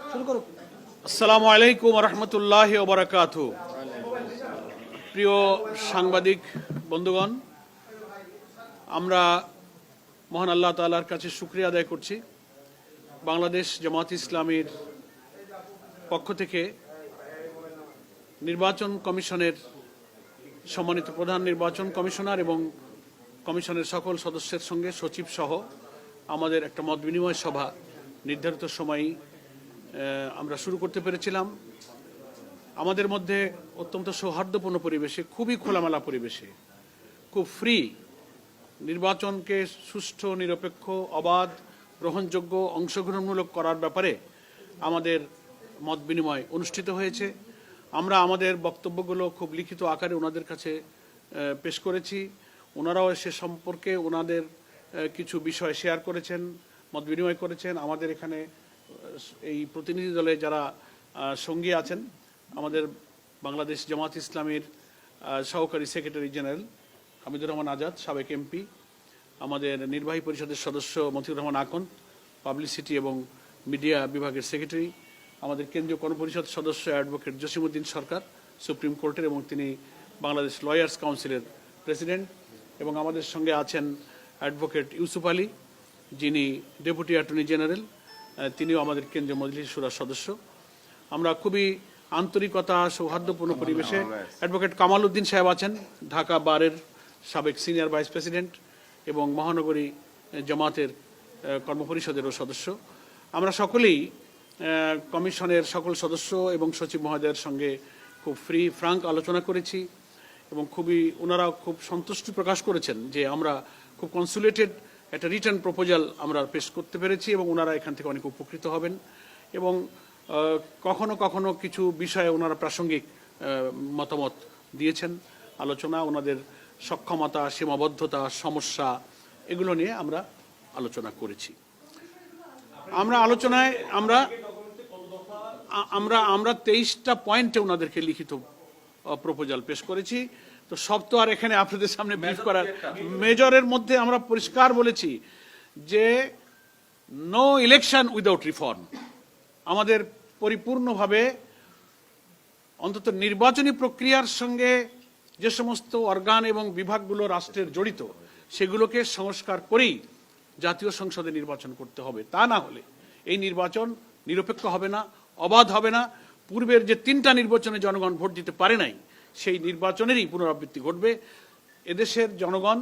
আসসালামু আলাইকুম রহমতুল্লাহি ওয়া বারাকাতুহু। প্রিয় সাংবাদিক বন্ধুগণ, আমরা মহান আল্লাহ তাআলার কাছে শুকরিয়া আদায় করছি। বাংলাদেশ জামাত ইসলামীর পক্ষ থেকে নির্বাচন কমিশনের সম্মানিত প্রধান নির্বাচন কমিশনার এবং কমিশনের সকল সদস্যের সঙ্গে সচিব সহ আমাদের একটা মত বিনিময় সভা নির্ধারিত সময়েই আমরা শুরু করতে পেরেছিলাম। আমাদের মধ্যে অত্যন্ত সৌহার্দ্যপূর্ণ পরিবেশে, খুবই খোলামেলা পরিবেশে, খুব ফ্রি নির্বাচনকে সুষ্ঠু, নিরপেক্ষ, অবাধ, গ্রহণযোগ্য, অংশগ্রহণমূলক করার ব্যাপারে আমাদের মত বিনিময় অনুষ্ঠিত হয়েছে। আমরা আমাদের বক্তব্যগুলো খুব লিখিত আকারে ওনাদের কাছে পেশ করেছি। ওনারাও সে সম্পর্কে ওনাদের কিছু বিষয় শেয়ার করেছেন, মত বিনিময় করেছেন। আমাদের এখানে এই প্রতিনিধি দলে যারা সঙ্গী আছেন, আমাদের বাংলাদেশ জামাত ইসলামীর সহকারী সেক্রেটারি জেনারেল হামিদুর রহমান আজাদ, সাবেক এমপি, আমাদের নির্বাহী পরিষদের সদস্য মতিউর রহমান আকন, পাবলিসিটি এবং মিডিয়া বিভাগের সেক্রেটারি, আমাদের কেন্দ্রীয় কর্মপরিষদ সদস্য অ্যাডভোকেট জসিমউদ্দিন সরকার, সুপ্রিম কোর্টের, এবং তিনি বাংলাদেশ লয়ার্স কাউন্সিলের প্রেসিডেন্ট, এবং আমাদের সঙ্গে আছেন অ্যাডভোকেট ইউসুফ আলী, যিনি ডেপুটি অ্যাটর্নি জেনারেল, তিনিও আমাদের কেন্দ্রীয় মজলিস শুরার সদস্য। আমরা খুবই আন্তরিকতা, সৌহার্দ্যপূর্ণ পরিবেশে, অ্যাডভোকেট কামাল উদ্দিন সাহেব আছেন, ঢাকা বারের সাবেক সিনিয়র ভাইস প্রেসিডেন্ট এবং মহানগরী জামাতের কর্মপরিষদেরও সদস্য। আমরা সকলেই কমিশনের সকল সদস্য এবং সচিব মহোদয়ের সঙ্গে খুব ফ্রাঙ্ক আলোচনা করেছি এবং ওনারা খুব সন্তুষ্টি প্রকাশ করেছেন যে আমরা খুব কনসুলেটেড একটা রিটার্ন প্রপোজাল আমরা পেশ করতে পেরেছি এবং ওনারা এখান থেকে অনেক উপকৃত হবেন। এবং কখনো কখনো কিছু বিষয়ে ওনারা প্রাসঙ্গিক মতামত দিয়েছেন। আলোচনা, ওনাদের সক্ষমতা, সীমাবদ্ধতা, সমস্যা, এগুলো নিয়ে আমরা আলোচনা করেছি। আমরা আলোচনায় আমরা 23টা পয়েন্টে ওনাদেরকে লিখিত প্রপোজাল পেশ করেছি। তো সব তো আর এখানে আপনাদের সামনে ব্রিফ করার, মেজরের মধ্যে আমরা পরিষ্কার বলেছি যে নো ইলেকশন উইদাউট রিফর্ম। আমাদের পরিপূর্ণভাবে অন্তত নির্বাচনী প্রক্রিয়ার সঙ্গে যে সমস্ত অর্গান এবং বিভাগগুলো রাষ্ট্রের জড়িত, সেগুলোকে সংস্কার করেই জাতীয় সংসদে নির্বাচন করতে হবে। তা না হলে এই নির্বাচন নিরপেক্ষ হবে না, অবাধ হবে না। পূর্বের যে 3টা নির্বাচনে জনগণ ভোট দিতে পারে নাই, সেই নির্বাচনেরই পুনরাবৃত্তি ঘটবে। এদেশের জনগণ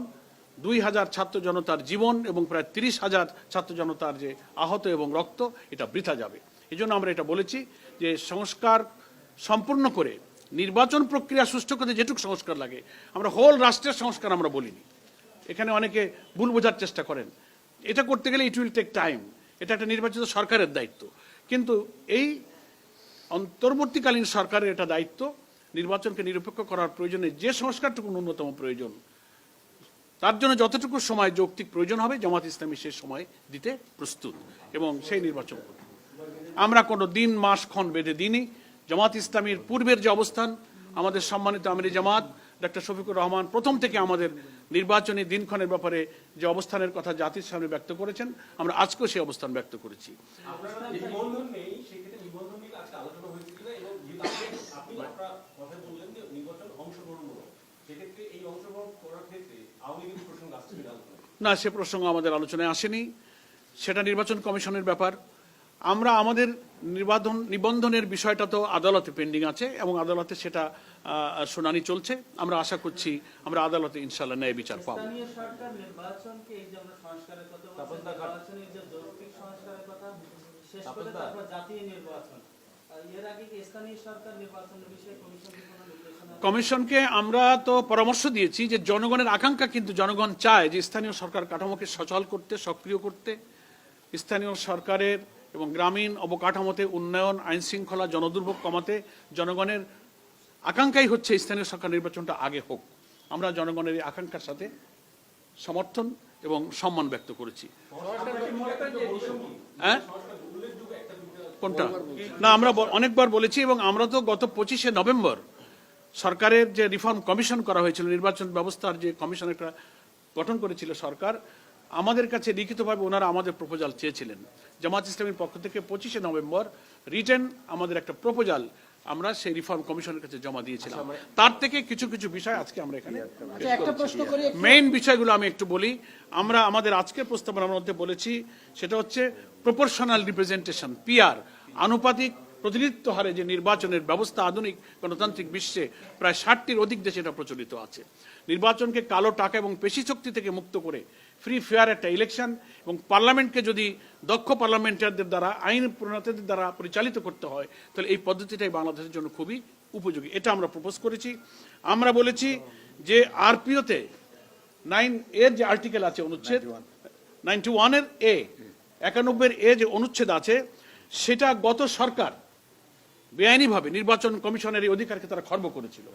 2000 ছাত্র জনতার জীবন এবং প্রায় 30,000 ছাত্র জনতার যে আহত এবং রক্ত, এটা বৃথা যাবে। এই জন্য আমরা এটা বলেছি যে সংস্কার সম্পূর্ণ করে নির্বাচন প্রক্রিয়া সুষ্ঠু করতে যেটুকু সংস্কার লাগে, আমরা হোল রাষ্ট্রের সংস্কার আমরা বলিনি। এখানে অনেকে ভুল বোঝার চেষ্টা করেন। এটা করতে গেলে ইট উইল টেক টাইম, এটা একটা নির্বাচিত সরকারের দায়িত্ব। কিন্তু এই অন্তর্বর্তীকালীন সরকারের এটা দায়িত্ব, নির্বাচনকে নিরপেক্ষ করার প্রয়োজনে যে সংস্কারটুকু ন্যূনতম প্রয়োজন, তার জন্য যতটুকু সময় যৌক্তিক প্রয়োজন হবে, জামাত ইসলামী সেই সময় দিতে প্রস্তুত এবং সেই নির্বাচন করবে। আমরা কোনো দিন, মাস, ক্ষণ বেঁধে দিইনি। জামাত ইসলামীর পূর্বের যে অবস্থান, আমাদের সম্মানিত আমির জামাত ডক্টর শফিকুর রহমান প্রথম থেকে আমাদের নির্বাচনী দিনক্ষণের ব্যাপারে যে অবস্থানের কথা জাতির সামনে ব্যক্ত করেছেন, আমরা আজকেও সেই অবস্থান ব্যক্ত করেছি। না, সে প্রসঙ্গ আমাদের আলোচনায় আসেনি, সেটা নির্বাচন কমিশনের ব্যাপার। আমরা আমাদের নিবন্ধনের বিষয়টা তো আদালতে পেন্ডিং আছে এবং আদালতে সেটা শুনানি চলছে। আমরা আশা করছি আমরা আদালতে ইনশাআল্লাহ ন্যায় বিচার পাবো। কমিশনকে আমরা তো পরামর্শ দিয়েছি যে জনগণের আকাঙ্ক্ষা, কিন্তু জনগণ চায় যে স্থানীয় সরকার কাঠামোকে সচল করতে, সক্রিয় করতে, স্থানীয় সরকারের এবং গ্রামীণ অবকাঠামোতে উন্নয়ন, আইন শৃঙ্খলা, জনদুর্ভোগ কমাতে জনগণের আকাঙ্ক্ষাই হচ্ছে স্থানীয় সরকার নির্বাচনটা আগে হোক। আমরা জনগণের এই আকাঙ্ক্ষার সাথে সমর্থন এবং সম্মান ব্যক্ত করেছি। হ্যাঁ, কোনটা? না, আমরা অনেকবার বলেছি এবং আমরা তো গত 25শে নভেম্বর সরকারের যে রিফর্ম কমিশন করা হয়েছিল, নির্বাচন ব্যবস্থার যে কমিশন একটা গঠন করেছিল সরকার, আমাদের কাছে লিখিতভাবে ওনারা আমাদের প্রপোজাল চেয়েছিলেন। জামাত ইসলামীর পক্ষ থেকে 25শে নভেম্বর রিটেন আমাদের একটা প্রপোজাল আমরা সেই রিফর্ম কমিশনের কাছে জমা দিয়েছিলাম। তার থেকে কিছু কিছু বিষয় আজকে আমরা এখানে মেইন বিষয়গুলো আমি একটু বলি। আমরা আমাদের আজকের প্রস্তাবনার মধ্যে বলেছি সেটা হচ্ছে প্রপোর্শনাল রিপ্রেজেন্টেশন, পিআর, আনুপাতিক প্রতিনিধিত্ব হারে যে নির্বাচনের ব্যবস্থা আধুনিক গণতান্ত্রিক বিশ্বে প্রায় 60টির অধিক দেশে এটা প্রচলিত আছে। নির্বাচনকে কালো টাকা এবং পেশি শক্তি থেকে মুক্ত করে ফ্রি ফেয়ার একটা ইলেকশন এবং পার্লামেন্টকে যদি দক্ষ পার্লামেন্টারদের দ্বারা, আইন প্রণেতাদের দ্বারা পরিচালিত করতে হয়, তাহলে এই পদ্ধতিটাই বাংলাদেশের জন্য খুবই উপযোগী। এটা আমরা প্রপোজ করেছি। আমরা বলেছি যে আরপিওতে 9A যে আর্টিকেল আছে, অনুচ্ছেদ 91-এর A, 91-এর A যে অনুচ্ছেদ আছে, সেটা গত সরকার বেআইনিভাবে নির্বাচন কমিশনের এই অধিকারকে তারা খর্ব করেছিল,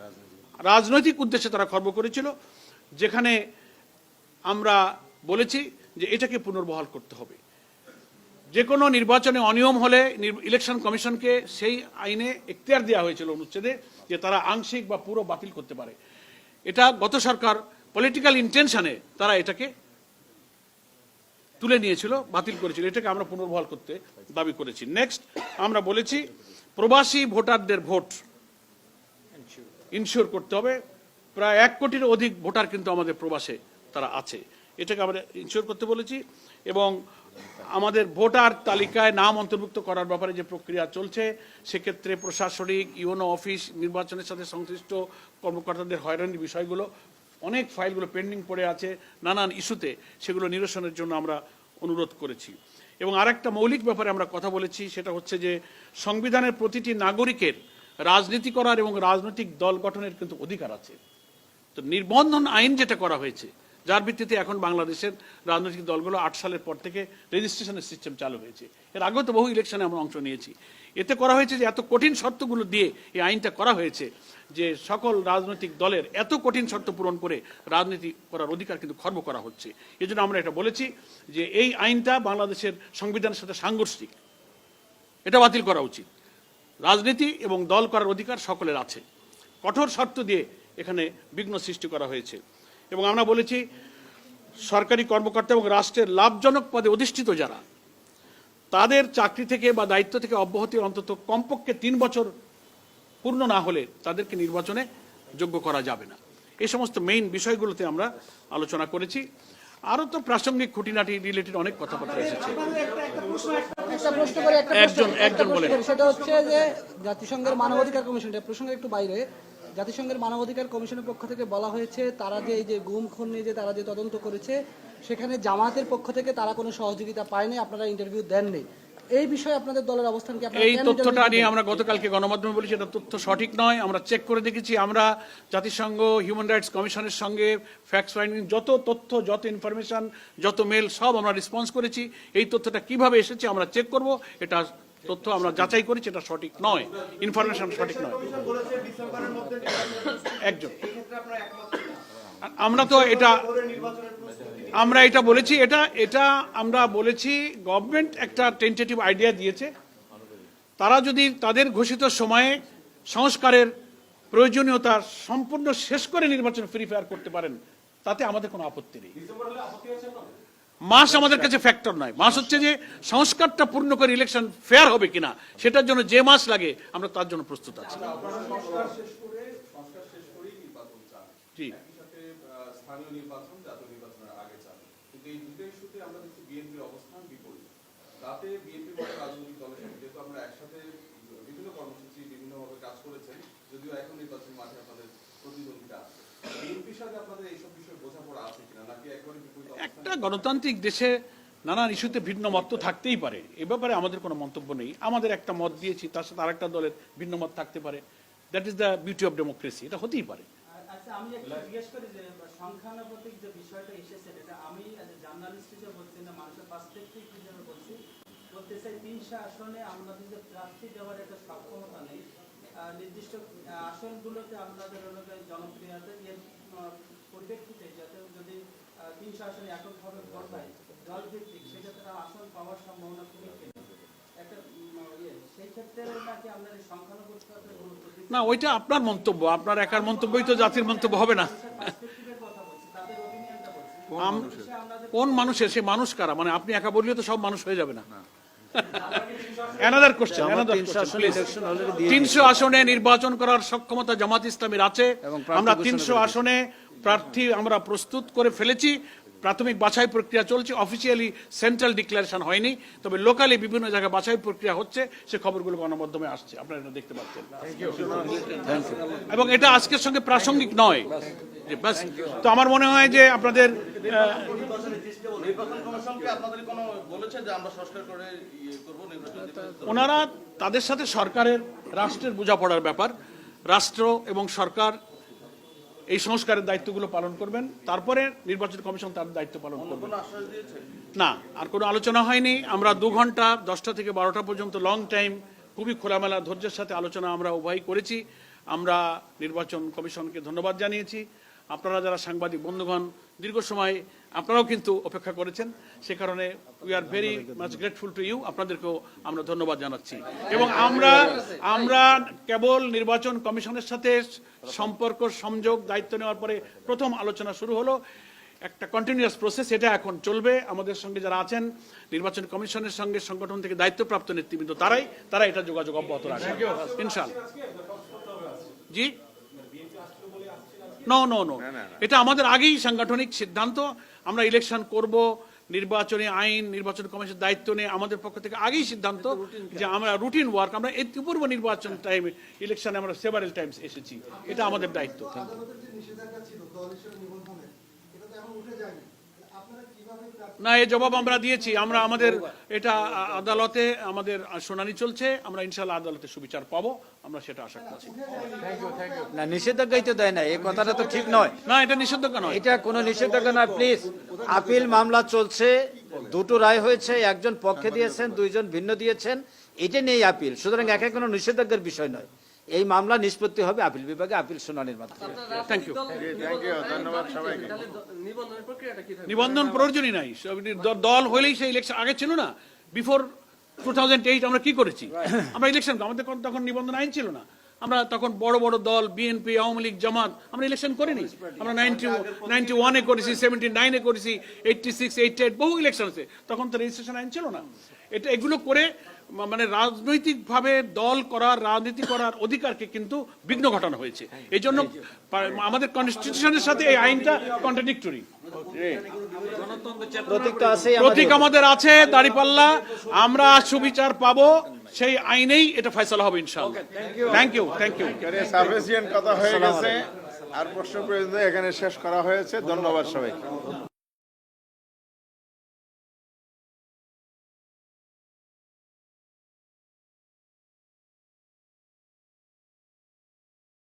রাজনৈতিক উদ্দেশ্যে তারা খর্ব করেছিল, যেখানে আমরা বলেছি যে এটাকে পুনর্বহাল করতে হবে। যে কোনো নির্বাচনে অনিয়ম হলে ইলেকশন কমিশনকে সেই আইনে এখতিয়ার দেওয়া হয়েছিল অনুচ্ছেদে যে তারা আংশিক বা পুরো বাতিল করতে পারে। এটা গত সরকার পলিটিক্যাল ইন্টেনশনে তারা এটাকে তুলে নিয়েছিল, বাতিল করেছিল। এটাকে আমরা পুনর্বহাল করতে দাবি করেছি। নেক্সট আমরা বলেছি প্রবাসী ভোটারদের ভোট ইনশিওর করতে হবে। প্রায় 1 কোটির অধিক ভোটার কিন্তু আমাদের প্রবাসে তারা আছে, এটাকে আমরা ইনশিওর করতে বলেছি। এবং আমাদের ভোটার তালিকায় নাম অন্তর্ভুক্ত করার ব্যাপারে যে প্রক্রিয়া চলছে, সেক্ষেত্রে প্রশাসনিক ইউনো অফিস, নির্বাচনের সাথে সংশ্লিষ্ট কর্মকর্তাদের হয়রানির বিষয়গুলো, অনেক ফাইলগুলো পেন্ডিং পড়ে আছে নানান ইস্যুতে, সেগুলো নিরসনের জন্য আমরা অনুরোধ করেছি। এবং আরেকটা মৌলিক ব্যাপারে আমরা কথা বলেছি, সেটা হচ্ছে যে সংবিধানের প্রতিটি নাগরিকের রাজনীতি করার এবং রাজনৈতিক দল গঠনের কিন্তু অধিকার আছে। তো নিবন্ধন আইন যেটা করা হয়েছে, যার ভিত্তিতে এখন বাংলাদেশের রাজনৈতিক দলগুলো 8 সালের পর থেকে রেজিস্ট্রেশনের সিস্টেম চালু হয়েছে। এর আগেও তো বহু ইলেকশনে আমরা অংশ নিয়েছি। এতে করা হয়েছে যে এত কঠিন শর্তগুলো দিয়ে এই আইনটা করা হয়েছে যে সকল রাজনৈতিক দলের এত কঠিন শর্ত পূরণ করে রাজনীতি করার অধিকার কিন্তু খর্ব করা হচ্ছে। এজন্য আমরা এটা বলেছি যে এই আইনটা বাংলাদেশের সংবিধানের সাথে সাংঘর্ষিক, এটা বাতিল করা উচিত। রাজনীতি এবং দল করার অধিকার সকলের আছে। কঠোর শর্ত দিয়ে এখানে বিঘ্ন সৃষ্টি করা হয়েছে। এবং আমরা বলেছি সরকারি কর্মকর্তা এবং রাষ্ট্রের লাভজনক পদে অধিষ্ঠিত যারা, তাদের চাকরি থেকে বা দায়িত্ব থেকে অব্যাহতি অন্তত কমপক্ষে 3 বছর পূর্ণ না হলে তাদেরকে নির্বাচনে যোগ্য করা যাবে না। এই সমস্ত মেইন বিষয়গুলোতে আমরা আলোচনা করেছি। আরো তো প্রাসঙ্গিক খুঁটিনাটি রিলেটেড অনেক কথাবার্তা এসেছে। একজন বলে, সেটা হচ্ছে যে জাতিসংঘের মানবাধিকার কমিশন, প্রসঙ্গে একটু বাইরে, জাতিসংঘের মানবাধিকার কমিশনের পক্ষ থেকে বলা হয়েছে তারা যে এই যে গুম খুন নিয়ে যে তারা যে তদন্ত করেছে, সেখানে জামাতের পক্ষ থেকে তারা কোনো সহযোগিতা পায়নি, আপনারা ইন্টারভিউ দেননি। এই বিষয়ে আপনাদের দলের অবস্থান কি? এই তথ্যটা নিয়ে আমরা গতকালকে গণমাধ্যমে বলেছি, এটা তথ্য সঠিক নয়। আমরা চেক করে দেখেছি। আমরা জাতিসংঘ হিউম্যান রাইটস কমিশনের সঙ্গে ফ্যাক্ট ফাইন্ডিং, যত তথ্য, যত ইনফরমেশন, যত মেল, সব আমরা রেসপন্স করেছি। এই তথ্যটা কিভাবে এসেছে আমরা চেক করব। এটা তথ্য আমরা যাচাই করেছি, এটা সঠিক নয়, ইনফরমেশন সঠিক নয়। একজন আমরা তো এটা বলেছি, এটা আমরা বলেছি গভর্নমেন্ট একটা টেন্টেটিভ আইডিয়া দিয়েছে। তারা যদি তাদের ঘোষিত সময়ে সংস্কারের প্রয়োজনীয়তা সম্পূর্ণ শেষ করে নির্বাচন ফ্রি ফেয়ার করতে পারেন, তাতে আমাদের কোনো আপত্তি নেই। মাস আমাদের কাছে ফ্যাক্টর নয়। মাস হচ্ছে যে সংস্কারটা পূর্ণ করে ইলেকশন ফেয়ার হবে কিনা, সেটার জন্য যে মাস লাগে আমরা তার জন্য প্রস্তুত আছি। জি, স্থানীয় নির্বাচন জাতীয় নির্বাচনের আগে চান, কিন্তু এই দুটো ইস্যুতে আমরা দেখছি বিএনপির অবস্থান বিপরীত। তাতে বিএনপির মতো রাজনৈতিক দলের সাথে যেহেতু আমরা একসাথে বিভিন্ন কর্মসূচি বিভিন্নভাবে কাজ করেছেন, যদিও এখন নির্বাচন মাঠে আপনাদের প্রতিদ্বন্দ্বিতা আছে, বিএনপির সাথে আপনাদের এইসব বিষয়ে বোঝাপড়া আছে কিনা, নাকি একবারে বিপরীত? একটা গণতান্ত্রিক দেশে নানান ইস্যুতে ভিন্ন মত তো থাকতেই পারে, এ ব্যাপারে আমাদের কোনো মন্তব্য নেই। আমাদের একটা মত দিয়েছি, তার সাথে আরেকটা দলের ভিন্ন মত থাকতে পারে। That is the beauty of democracy, এটা হতেই পারে। আচ্ছা, আমি একটু জিজ্ঞেস করি যে সংখ্যানুপাতিক যে বিষয়টা এসেছে, এটা আমি জার্নালিস্ট হিসেবে বলছি না, মানুষের পার্সপেক্টিভ হিসেবে বলতে চাই 300 আসনে আমাদের যে প্রার্থী দেওয়ার একটা সক্ষমতা নেই, নির্দিষ্ট আসনগুলোতে আপনাদের জনপ্রিয়তা এর পরিপ্রেক্ষিতে যাতে যদি 300 আসনে এককভাবে ভোট হয় দল ভিত্তিক, সেক্ষেত্রে আসন পাওয়ার সম্ভাবনা খুবই কম। একটা সেই ক্ষেত্রে নাকি আপনার এই সংখ্যানুপাতিকতার গুরুত্ব? না, ওইটা আপনার মন্তব্য, আপনার একার মন্তব্যই তো জাতির মন্তব্য হবে না। কোন মানুষের, সে মানুষ কারা? মানে আপনি একা বললে তো সব মানুষ হয়ে যাবে না। Another question, another question, please. 300 আসনে নির্বাচন করার সক্ষমতা জামাত ইসলামীর আছে। আমরা 300 আসনে প্রার্থী আমরা প্রস্তুত করে ফেলেছি। প্রাথমিক বাছাই প্রক্রিয়া চলছে, অফিসিয়ালি সেন্ট্রাল ডিক্লারেশন হয়নি, তবে লোকালি বিভিন্ন জায়গায় বাছাই প্রক্রিয়া হচ্ছে, সে খবরগুলো গণমাধ্যমে আসছে, আপনারা এটা দেখতে পাচ্ছেন। এবং এটা আজকের সঙ্গে প্রাসঙ্গিক নয়। যে বাস, তো আমার মনে হয় যে আপনাদের নির্বাচন কমিশনকে আপনাদের কোনো বলেছে যে আমরা সংস্কার করে করব নির্বাচন? ওনারা তাদের সাথে সরকারের, রাষ্ট্রের বোঝাপড়ার ব্যাপার, রাষ্ট্র এবং সরকার এই সংস্কারের দায়িত্বগুলো পালন করবেন, তারপরে নির্বাচন কমিশন তার দায়িত্ব পালন করবে। না, আর কোনো আলোচনা হয়নি। আমরা 2 ঘন্টা 10টা থেকে 12টা পর্যন্ত লং টাইম খুবই খোলামেলা ধৈর্যের সাথে আলোচনা আমরা উভয় করেছি। আমরা নির্বাচন কমিশনকে ধন্যবাদ জানিয়েছি। আপনারা যারা সাংবাদিক বন্ধুগণ দীর্ঘ সময় আপনারাও কিন্তু অপেক্ষা করেছেন, সে কারণে we are very much grateful to you, আপনাদেরকেও আমরা ধন্যবাদ জানাচ্ছি। এবং আমরা কেবল নির্বাচন কমিশনের সাথে সম্পর্ক সংযোগ দায়িত্ব নেওয়ার পরে প্রথম আলোচনা শুরু হলো, একটা কন্টিনিউয়াস প্রসেস, এটা এখন চলবে। আমাদের সঙ্গে যারা আছেন নির্বাচন কমিশনের সঙ্গে সংগঠন থেকে দায়িত্বপ্রাপ্ত নেতৃবৃন্দ, তারা এটা যোগাযোগ অব্যাহত রাখবে ইনশাআল্লাহ। জি, নো, এটা আমাদের আগেই সাংগঠনিক সিদ্ধান্ত। আমরা ইলেকশন করব, নির্বাচনী আইন, নির্বাচন কমিশনের দায়িত্ব নিয়ে আমাদের পক্ষ থেকে আগেই সিদ্ধান্ত যে আমরা রুটিন ওয়ার্ক, আমরা পূর্ব নির্বাচন টাইমে ইলেকশনে আমরা সেভারেল টাইমস এসেছি, এটা আমাদের দায়িত্ব। না, এই জবাব আমরা দিয়েছি। আমরা আমাদের এটা আদালতে আমাদের শুনানি চলছে, আমরা ইনশাআল্লাহ আদালতে সুবিচার পাবো, আমরা সেটা আশা করছি। না, নিষেধাজ্ঞাই তো দেয় না, এই কথাটা তো ঠিক নয়। না, এটা নিষেধাজ্ঞা নয়, এটা কোনো নিষেধাজ্ঞা নয়। প্লিজ, আপিল মামলা চলছে, 2টো রায় হয়েছে, একজন পক্ষে দিয়েছেন, 2জন ভিন্ন দিয়েছেন, এটা নিয়েই আপিল। সুতরাং একা কোনো নিষেধাজ্ঞার বিষয় নয়। এই মামলা নিষ্পত্তি হবে আপিল বিভাগে, আপিল শুনানির মাধ্যমে। Thank you. ধন্যবাদ সবাইকে। নিবন্ধন প্রয়োজনই নাই, দল হলেই সেই ইলেকশন আগে ছিল না। বিফোর 2008 আমরা কি করেছি? আমরা ইলেকশন, আমাদের তখন নিবন্ধন আইন ছিল না। আমরা তখন বড় বড় দল, বিএনপি, আওয়ামী লীগ, জামাত, আমরা ইলেকশন করিনি। আমরা 91-এ করেছি, 79-এ করেছি, 86, 88 বহু ইলেকশন আছে। তখন তো রেজিস্ট্রেশন আইন ছিল না। এগুলো করে মানে রাজনৈতিকভাবে দল করার, রাজনীতি করার অধিকারকে কিন্তু বিঘ্ন ঘটানো হয়েছে। এই জন্য আমাদের কনস্টিটিউশনের সাথে এই আইনটা কন্ট্রাডিক্টরি। প্রতীক আমাদের আছে, দাঁড়িপাল্লা, আমরা সুবিচার পাবো, সেই আইনেই এটা ফয়সালা হবে ইনশাআল্লাহ। Thank you. সাফিসিয়েন্ট কথা হয়ে গেছে, আর প্রশ্ন পর্যন্ত এখানে শেষ করা হয়েছে। ধন্যবাদ সবাইকে।